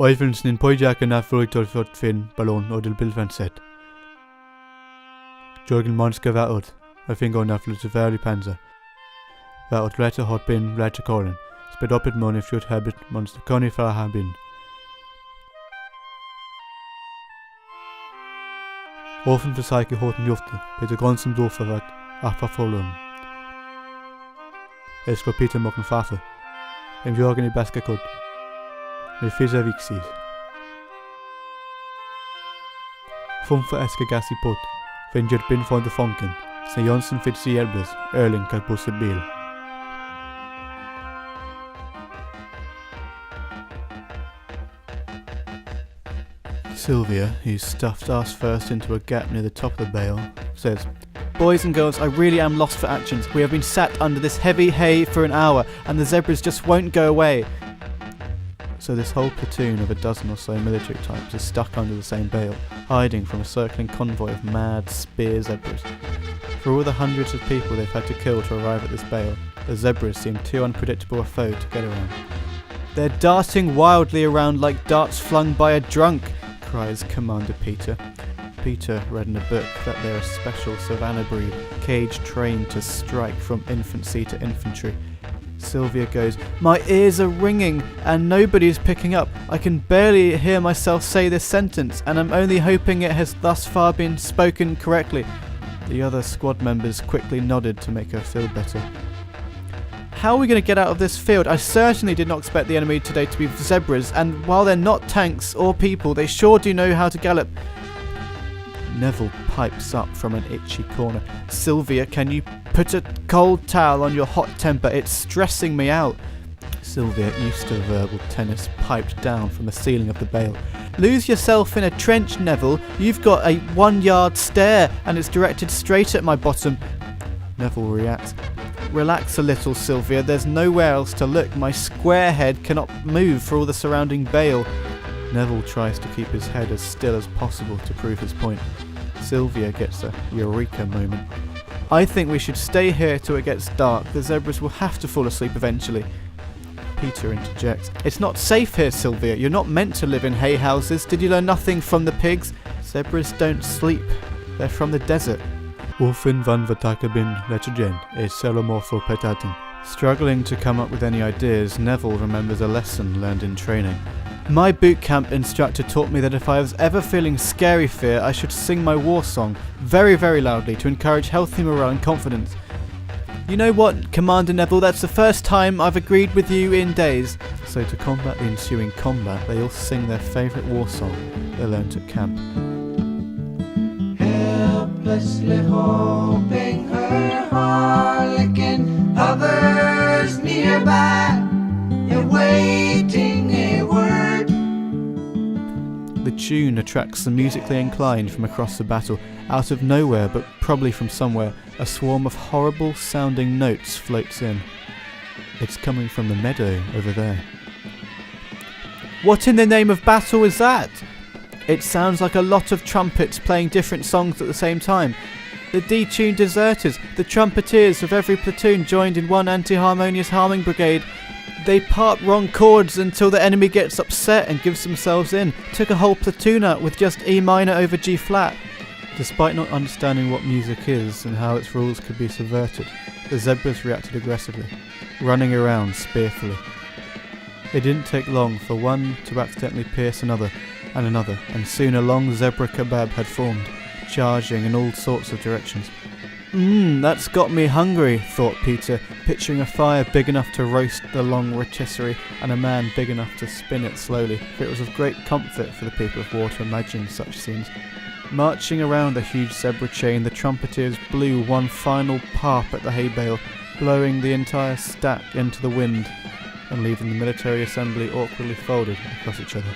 Øjfelsen påjakken er fuldt for fin ballon og det bilvan set. Jørgen Monska var ud, og finger under til færdig panser. Var ud rette hot bin, rette kolden. Sped op et måned fjort habit, monster Connie fra habin. Offen for sig i hården jufte, Peter Grøn som doforvagt, fra forløben. Elsker Peter mokken farfe. En Jørgen i baskakot. Med fisser viksis. Fum for aske gas i pot. Finget bind foran de funken. Så Jonsen fik sig hjælpes. Erling kan busse bil. Sylvia, who stuffed us first into a gap near the top of the bale, says, "Boys and girls, I really am lost for actions. We have been sat under this heavy hay for an hour, and the zebras just won't go away." So this whole platoon of a dozen or so military types is stuck under the same bale, hiding from a circling convoy of mad spear zebras. For all the hundreds of people they've had to kill to arrive at this bale, the zebras seem too unpredictable a foe to get around. "They're darting wildly around like darts flung by a drunk," cries Commander Peter. Peter read in a book that they're a special savannah breed, cage-trained to strike from infancy to infantry. Sylvia goes, "My ears are ringing and nobody's picking up. I can barely hear myself say this sentence, and I'm only hoping it has thus far been spoken correctly." The other squad members quickly nodded to make her feel better. "How are we going to get out of this field? I certainly did not expect the enemy today to be zebras, and while they're not tanks or people, they sure do know how to gallop." Neville pipes up from an itchy corner. "Sylvia, can you put a cold towel on your hot temper? It's stressing me out." Sylvia, used to verbal tennis, piped down from the ceiling of the bale. "Lose yourself in a trench, Neville. You've got a 1-yard stare, and it's directed straight at my bottom." Neville reacts. "Relax a little, Sylvia. There's nowhere else to look. My square head cannot move for all the surrounding bale." Neville tries to keep his head as still as possible to prove his point. Sylvia gets a eureka moment. "I think we should stay here till it gets dark. The zebras will have to fall asleep eventually." Peter interjects. "It's not safe here, Sylvia. You're not meant to live in hay houses. Did you learn nothing from the pigs? Zebras don't sleep. They're from the desert." Orphan van Vatakabin Letrogen is Selomorpho Petaten. Struggling to come up with any ideas, Neville remembers a lesson learned in training. "My boot camp instructor taught me that if I was ever feeling scary fear, I should sing my war song very, very loudly to encourage healthy morale and confidence. You know what, Commander Neville, that's the first time I've agreed with you in days." So to combat the ensuing combat, they all sing their favourite war song they learnt at camp. Helplessly hoping her harlequin hovers nearby, awaiting a word. The tune attracts the musically inclined from across the battle. Out of nowhere, but probably from somewhere, a swarm of horrible sounding notes floats in. It's coming from the meadow over there. "What in the name of battle is that?" "It sounds like a lot of trumpets playing different songs at the same time. The detuned deserters, the trumpeteers of every platoon joined in one anti-harmonious harming brigade. They part wrong chords until the enemy gets upset and gives themselves in. Took a whole platoon out with just E minor over G flat." Despite not understanding what music is and how its rules could be subverted, the zebras reacted aggressively, running around spearfully. It didn't take long for one to accidentally pierce another, and soon a long zebra kebab had formed, charging in all sorts of directions. That's got me hungry," thought Peter, picturing a fire big enough to roast the long rotisserie and a man big enough to spin it slowly, for it was of great comfort for the people of war to imagine such scenes. Marching around the huge zebra chain, the trumpeteers blew one final pop at the hay bale, blowing the entire stack into the wind and leaving the military assembly awkwardly folded across each other.